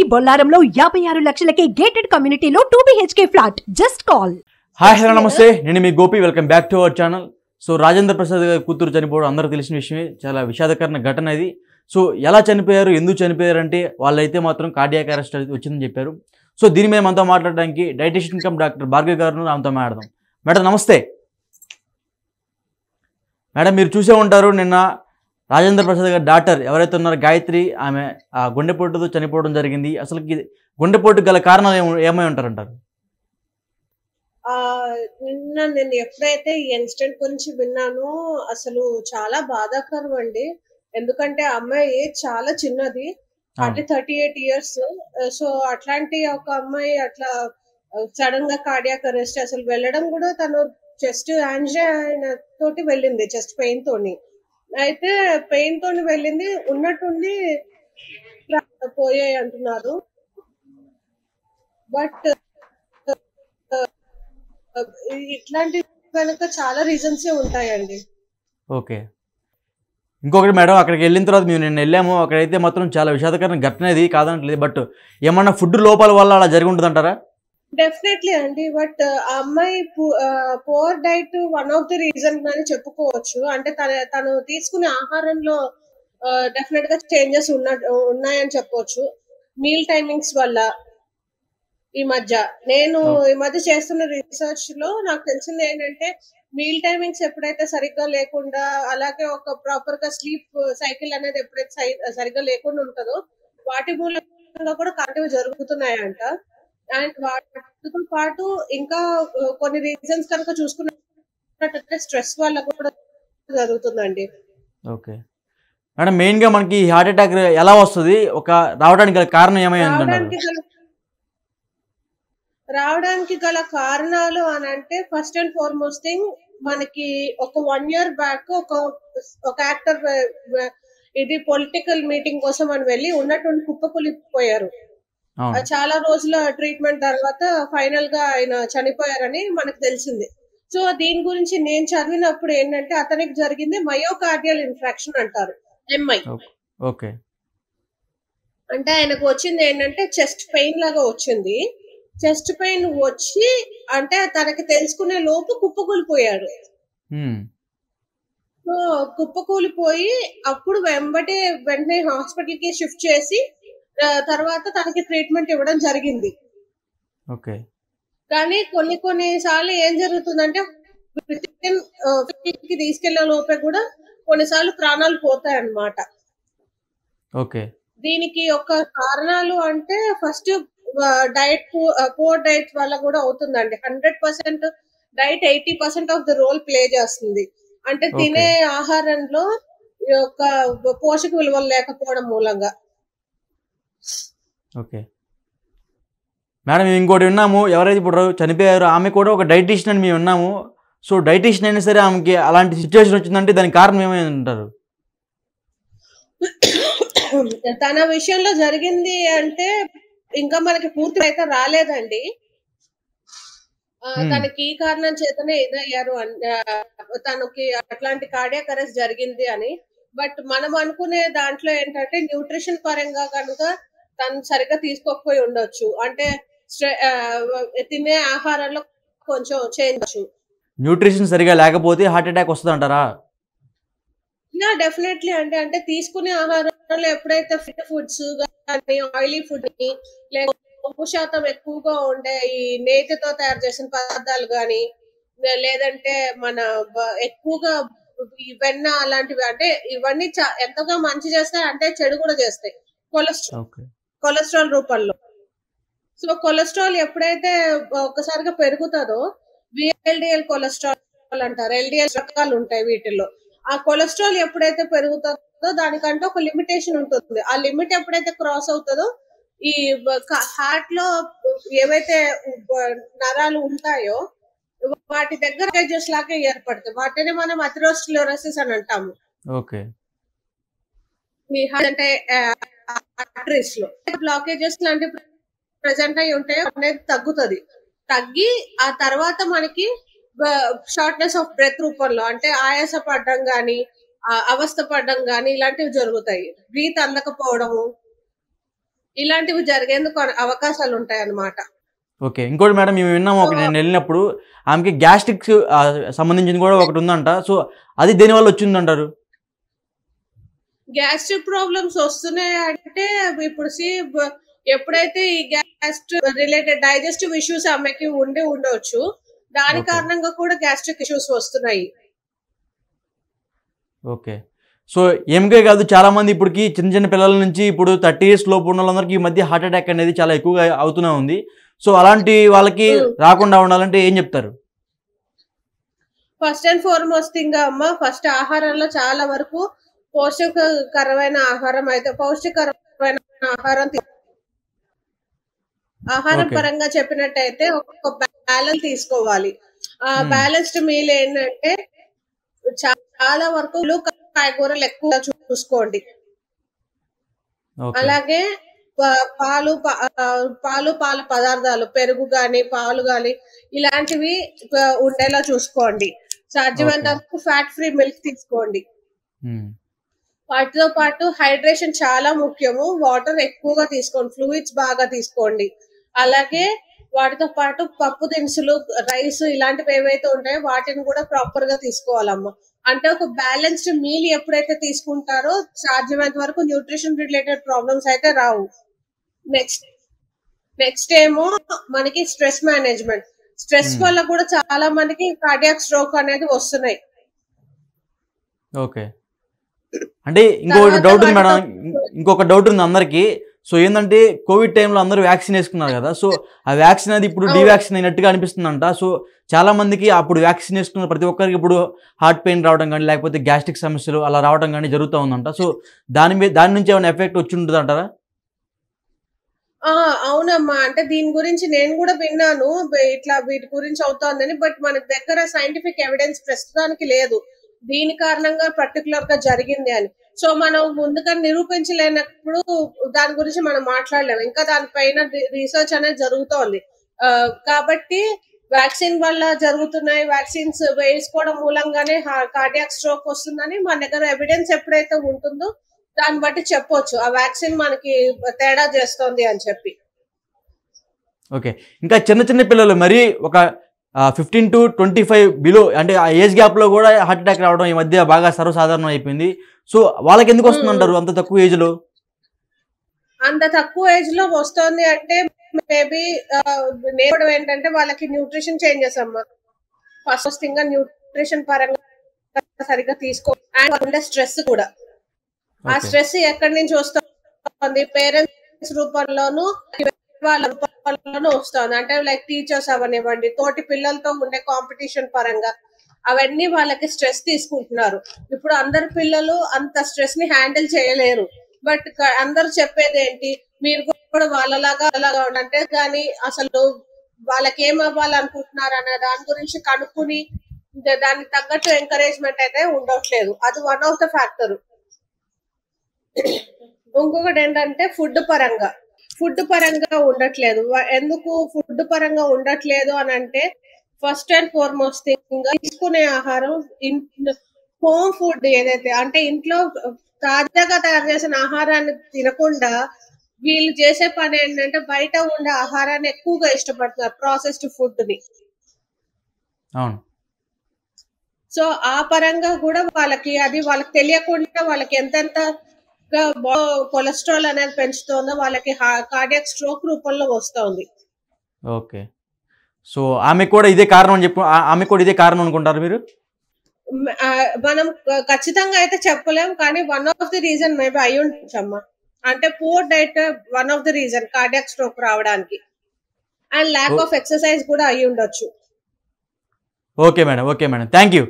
మీ బొల్లారంలో 56 లక్షలకే gated కమ్యూనిటీలో 2 BHK flat. Just call. Hi hello నమస్తే, నేను మీ Gopi. Welcome back to our channel. So Rajendra Prasad గారి కూతురు చనిపోవడం అందరికీ తెలిసిన విషయమే. చాలా విషాదకరమైన ఘటన ఇది. సో ఎలా చనిపోయారు, ఎందుకు చనిపోయారు అంటే వాళ్ళైతే మాత్రం కార్డియాక్ అరెస్ట్ వచ్చిందని చెప్పారు. సో దీని మీద మనతో మాట్లాడడానికి డైటీషియన్ కమ్ డాక్టర్ భార్గవి గారు ఆమెతో మాట్లాడదాం. మేడం నమస్తే. మేడం మీరు చూసే ఉంటారు, నిన్న రాజేంద్ర ప్రసాద్ గారి డాక్టర్ ఎవరైతే ఉన్నారో గాయత్రి, ఆమె ఆ గుండెపోటుతో చనిపోవడం జరిగింది. అసలు గుండెపోటుకు గల కారణాలు ఏమై ఉంటారంటారు? నిన్న నేను ఎప్పుడైతే ఈ ఇన్సిడెంట్ గురించి విన్నానో అసలు చాలా బాధాకరం అండి. ఎందుకంటే అమ్మాయి చాలా చిన్నది, అంటే 38 years. సో అట్లాంటి ఒక అమ్మాయి అట్లా సడన్ గా కార్డియాక్ అరెస్ట్, అసలు వెళ్ళడం కూడా తను చెస్ట్ యాంజినా తోటి వెళ్ళింది, చెస్ట్ పెయిన్ తోని. అయితే పెయిన్ తోని వెళ్ళింది, ఉన్నట్టుండి పోయాయి అంటున్నారు. బట్ ఇట్లాంటి కనుక చాలా రీజన్స్ ఉంటాయండి. ఓకే, ఇంకొకటి మేడం, అక్కడికి వెళ్ళిన తర్వాత మేము నిన్న వెళ్ళాము, అక్కడైతే మాత్రం చాలా విషాదకరమైన ఘటన ఇది కాదనట్లేదు. బట్ ఏమన్నా ఫుడ్ లోపాల వల్ల అలా జరిగి ఉంటుంది అంటారా? డెఫినెట్లీ అండి. బట్ ఆ అమ్మాయి poor diet one of the reason అని చెప్పుకోవచ్చు. అంటే తను తీసుకునే ఆహారంలో డెఫినెట్ గా చేంజెస్ ఉన్నాయని చెప్పొచ్చు. మీల్ టైమింగ్స్ వల్ల ఈ మధ్య చేస్తున్న రీసెర్చ్ లో నాకు తెలిసింది ఏంటంటే, మీల్ టైమింగ్స్ ఎప్పుడైతే సరిగ్గా లేకుండా, అలాగే ఒక ప్రాపర్ గా స్లీప్ సైకిల్ అనేది ఎప్పుడైతే సరిగ్గా లేకుండా ఉంటుందో, వాటి మూలంగా కూడా కంటివి జరుగుతున్నాయంట. అండ్ వాటితో పాటు ఇంకా కొన్ని రీజన్స్ కనుక చూసుకున్నట్లయితే స్ట్రెస్ వల్ల కూడా జరుగుతుందండి. ఓకే మేడం, మెయిన్ గా మనకి హార్ట్ అటాక్ ఎలా వస్తుంది, రావడానికి గల కారణం రావడానికి గల కారణాలు అని అంటే, ఫస్ట్ అండ్ ఫార్మోస్ట్ థింగ్, మనకి ఒక 1 year బ్యాక్ ఒక యాక్టర్ ఇది పొలిటికల్ మీటింగ్ కోసం అని వెళ్ళి ఉన్నట్టుండి కుప్పకూలిపోయారు. చాలా రోజుల ట్రీట్మెంట్ తర్వాత ఫైనల్ గా ఆయన చనిపోయారని మనకు తెలిసింది. సో దీని గురించి నేను చదివినప్పుడు ఏంటంటే, అతనికి జరిగింది మయోకార్డియల్ ఇన్ఫ్రాక్షన్ అంటారు, ఎంఐ. ఓకే, అంటే ఆయనకు వచ్చింది ఏంటంటే చెస్ట్ పెయిన్ లాగా వచ్చింది. చెస్ట్ పెయిన్ వచ్చి అంటే తనకి తెలుసుకునే లోపు కుప్పకూలిపోయాడు. సో కుప్పకూలిపోయి అప్పుడు వెంటనే హాస్పిటల్ కి షిఫ్ట్ చేసి తర్వాత తనకి ట్రీట్మెంట్ ఇవ్వడం జరిగింది. ఓకే, కానీ కొన్ని సార్లు ఏం జరుగుతుందంటే, తీసుకెళ్లే లోపే కూడా కొన్నిసార్లు ప్రాణాలు పోతాయి అన్నమాట. ఓకే, దీనికి ఒక కారణాలు అంటే ఫస్ట్ డైట్, పూర్ డైట్ వల్ల కూడా అవుతుందండి. 100% diet 80% of the role play చేస్తుంది. అంటే తినే ఆహారంలో పోషక విలువలు లేకపోవడం మూలంగా. ఓకే మేడం, మేము ఇంకోటి విన్నాము, ఎవరైతే ఇప్పుడు చనిపోయారో ఆమె కూడా ఒక డైటీషియన్ అని మేము విన్నాము. సో డైటీషియన్ అయినా సరే ఆమెకి అలాంటి సిచ్యువేషన్ వచ్చిందంటే దానికి కారణం ఏమైనా అంటారు? తన విషయంలో జరిగింది అంటే ఇంకా మనకి పూర్తి అయితే రాలేదండి. తనకి ఈ కారణం చేతనే ఇదయ్యారు, తనకి అట్లాంటి కార్డియాక్ అరెస్ట్ జరిగింది అని. బట్ మనం అనుకునే దాంట్లో ఏంటంటే, న్యూట్రిషన్ పరంగా కనుక తను సరిగ్గా తీసుకోకపోయి ఉండొచ్చు. అంటే తినే ఆహారంలో కొంచెం చేంజ్. న్యూట్రిషన్ సరిగా లేకపోతే హార్ట్ అటాక్ వస్తుంది అంటారా? డెఫినెట్లీ అండి. అంటే తీసుకునే ఆహారంలో ఎప్పుడైతే ఫిట్ ఫుడ్స్ కానీ, ఆయిలీ ఫుడ్ ని, లేక ఉప్పు శాతం ఎక్కువగా ఉండే ఈ నేతితో తయారు చేసిన పదార్థాలు కానీ, లేదంటే మన ఎక్కువగా ఈ వెన్న అలాంటివి, అంటే ఇవన్నీ ఎంతగా మంచి చేస్తాయి అంటే చెడు కూడా చేస్తాయి కొలెస్ట్రాల్ రూపంలో. సో కొలెస్ట్రాల్ ఎప్పుడైతే ఒక్కసారిగా పెరుగుతుందో, VLDL కొలెస్ట్రాల్ అంటారు, LDL రకాలు ఉంటాయి వీటిల్లో. ఆ కొలెస్ట్రాల్ ఎప్పుడైతే పెరుగుతుందో దానికంటే ఒక లిమిటేషన్ ఉంటుంది. ఆ లిమిట్ ఎప్పుడైతే క్రాస్ అవుతుందో, ఈ హార్ట్ లో ఏవైతే నరాలు ఉంటాయో వాటి దగ్గర బ్లాకేజెస్ లాగా ఏర్పడతాయి. వాటిని మనం అథెరోస్క్లెరోసిస్ అని అంటాము. ఓకే, ఈ హార్ట్ అంటే ఆర్టరీస్ లో బ్లాకేజెస్ లాంటివి ప్రెసెంట్ అయి ఉంటాయో అనేది తగ్గి ఆ తర్వాత మనకి షార్ట్నెస్ ఆఫ్ బ్రెత్ రూపంలో, అంటే ఆయాస పడడం గానీ, అవస్థ పడడం గానీ ఇలాంటివి జరుగుతాయి. బ్రీత్ అందకపోవడము, ఇలాంటివి జరిగేందుకు అవకాశాలు ఉంటాయి అన్నమాట. ఓకే. ఇంకోటి మేడం మేము విన్నాము సో నేను వెళ్ళినప్పుడు ఆమెకి గ్యాస్ట్రిక్స్ సంబంధించింది కూడా ఒకటి ఉందంట. సో అది దేనివల్ల వచ్చిందంటారు? గ్యాస్ట్రిక్ ప్రాబ్లమ్స్ వస్తున్నాయి అంటే ఇప్పుడు ఎప్పుడైతే ఈ గ్యాస్ట్రిక్ రిలేటెడ్ డైజెస్టివ్ ఇష్యూస్ ఆమెకి ఉండవచ్చు, దాని ఓకే. కారణంగా కూడా గ్యాస్ట్రిక్ ఇష్యూస్ వస్తున్నాయి. ఓకే. సో ఏమికే కాదు చాలామంది ఇప్పటికి చిన్న చిన్న పిల్లల నుంచి ఇప్పుడు 30 years లోపు ఉన్న వాళ్ళందరికీ ఈ మధ్య హార్ట్ అటాక్ అనేది చాలా ఎక్కువగా అవుతూనే ఉంది. సో అలాంటి వాళ్ళకి రాకుండా ఉండాలంటే ఏం చెప్తారు? ఫస్ట్ అండ్ ఫార్మోస్ట్ థింగ్ అమ్మ, ఫస్ట్ ఆహారంలో చాలా వరకు పౌష్టికరమైన ఆహారం ఆహారం ఓకే. పరంగా చెప్పినట్టయితే ఒక బ్యాలెన్స్ తీసుకోవాలి. ఆ బ్యాలెన్స్డ్ మీల్ ఏంటంటే చాలా వరకు కాయగూరలు ఎక్కువ చూసుకోండి. ఓకే. అలాగే పాలు పాల పదార్థాలు, పెరుగు గాని పాలు గాని ఇలాంటివి ఉండేలా చూసుకోండి. సాధ్యమైనంత ఓకే. వరకు ఫ్యాట్ ఫ్రీ మిల్క్ తీసుకోండి. హ్మ్. వాటితో పాటు హైడ్రేషన్ చాలా ముఖ్యము. వాటర్ ఎక్కువగా తీసుకోండి, ఫ్లూయిడ్స్ బాగా తీసుకోండి. అలాగే వాటితో పాటు పప్పు దినుసులు, రైస్ ఇలాంటివి ఏవైతే ఉంటాయో వాటిని కూడా ప్రాపర్ గా తీసుకోవాలమ్మా. అంటే ఒక బ్యాలెన్స్డ్ మీల్ ఎప్పుడైతే తీసుకుంటారో సాధ్యమైనంత వరకు న్యూట్రిషన్ రిలేటెడ్ ప్రాబ్లమ్స్ అయితే రావు. నెక్స్ట్ ఏమో మనకి స్ట్రెస్ మేనేజ్మెంట్. స్ట్రెస్ హ్మ్. వల్ల కూడా చాలా మందికి కార్డియాక్ స్ట్రోక్ అనేది వస్తున్నాయి. ఓకే. అంటే తర్వాత డౌట్ ఉంది వాటితో మేడం. ఇంకొక డౌట్ ఉంది అందరికీ. సో ఏంటంటే కోవిడ్ టైంలో అందరూ వ్యాక్సిన్ వేసుకున్నారు కదా. సో ఆ వ్యాక్సిన్ అది ఇప్పుడు అవును. డీవ్యాక్సిన్ అయినట్టుగా అనిపిస్తుందంట. సో చాలా మందికి అప్పుడు వ్యాక్సిన్ వేసుకున్న ప్రతి ఒక్కరికి ఇప్పుడు హార్ట్ పెయిన్ రావడం కానీ లేకపోతే గ్యాస్ట్రిక్ సమస్యలు అలా రావడం కానీ జరుగుతూ ఉందంట. సో దాని నుంచి ఏమైనా ఎఫెక్ట్ వచ్చి ఉంటుంది అంటారా? అవునమ్మా. అంటే దీని గురించి నేను కూడా విన్నాను. ఇట్లా వీటి గురించి అవుతోందని. బట్ మన దగ్గర సైంటిఫిక్ ఎవిడెన్స్ ప్రస్తుతానికి లేదు దీని కారణంగా పర్టికులర్ గా జరిగింది అని. సో మనం ముందుగా నిరూపించలేనప్పుడు దాని గురించి మనం మాట్లాడలేము. ఇంకా దానిపైన రీసెర్చ్ అనేది జరుగుతోంది. కాబట్టి వ్యాక్సిన్ వల్ల జరుగుతున్నాయి, వ్యాక్సిన్స్ వేసుకోవడం మూలంగానే కార్డియాక్ స్ట్రోక్ వస్తుందని మన దగ్గర ఎవిడెన్స్ ఎప్పుడైతే ఉంటుందో దాన్ని బట్టి చెప్పొచ్చు ఆ వ్యాక్సిన్ మనకి తేడా చేస్తోంది అని చెప్పి. ఓకే. ఇంకా చిన్న చిన్న పిల్లలు మరి ఒక 15 to 25 బిలో అంటే ఆ ఏజ్ గ్యాప్లో కూడా హార్ట్ అటాక్ రావడం ఈ మధ్య బాగా సర్వసాధారణం అయిపోయింది. సో వాళ్ళకి ఎందుకు వస్తుందంటారు అంత తక్కువ ఏజ్లో? అంత తక్కువ ఏజ్ లో వస్తుంది అంటే మేబీ నేర్పడం ఏంటంటే వాళ్ళకి న్యూట్రిషన్ చేంజెస్ అమ్మా. ఫస్ట్ థింగ్ న్యూట్రిషన్ పరంగా సరిగ్గా తీసుకో. అండ్ ఉండే స్ట్రెస్ కూడా, ఆ ఓకే. స్ట్రెస్ ఎక్కడి నుంచి వస్తుంది? పేరెంట్స్ రూపంలోనూ వాళ్ళ రూపంలోనూ వస్తుంది. అంటే లైక్ టీచర్స్ అవనివ్వండి, తోటి పిల్లలతో ఉండే కాంపిటీషన్ పరంగా అవన్నీ వాళ్ళకి స్ట్రెస్ తీసుకుంటున్నారు. ఇప్పుడు అందరు పిల్లలు అంత స్ట్రెస్ ని హ్యాండిల్ చేయలేరు. బట్ అందరు చెప్పేది ఏంటి, మీరు కూడా వాళ్ళలాగా అలాగా అంటే కానీ అసలు వాళ్ళకి ఏం అవ్వాలనుకుంటున్నారు అనే దాని గురించి కనుక్కుని దానికి తగ్గట్టు ఎంకరేజ్మెంట్ అయితే ఉండట్లేదు. అది వన్ ఆఫ్ ద ఫ్యాక్టర్. ఇంకొకటి ఏంటంటే ఫుడ్ పరంగా ఉండట్లేదు. ఎందుకు ఫుడ్ పరంగా ఉండట్లేదు అని అంటే ఫస్ట్ అండ్ ఫార్మోస్ట్ థింగ్ తీసుకునే ఆహారం హోమ్ ఫుడ్ ఏదైతే అంటే ఇంట్లో తాజాగా తయారు చేసిన ఆహారాన్ని తినకుండా వీళ్ళు చేసే పని ఏంటంటే బయట ఉండే ఆహారాన్ని ఎక్కువగా ఇష్టపడుతున్నారు, ప్రాసెస్డ్ ఫుడ్ ని. అవును. సో ఆ పరంగా కూడా వాళ్ళకి తెలియకుండా వాళ్ళకి ఎంతెంత కొలెస్ట్రాల్ అనేది పెంచుతుందో వాళ్ళకి కార్డియాక్ స్ట్రోక్ రూపంలో వస్తుంది. ఓకే. సో ఆమెకు కూడా ఇదే కారణం అనుకుంటారు మీరు? మనం ఖచ్చితంగా అయితే చెప్పలేం, కానీ one of the reason maybe అయి ఉండొచ్చమ్మా. అంటే poor diet one of the reason cardiac stroke రావడానికి. అండ్ ల్యాక్ ఆఫ్ ఎక్సర్సైజ్ కూడా అయి ఉండొచ్చు. Okay madam. Thank you.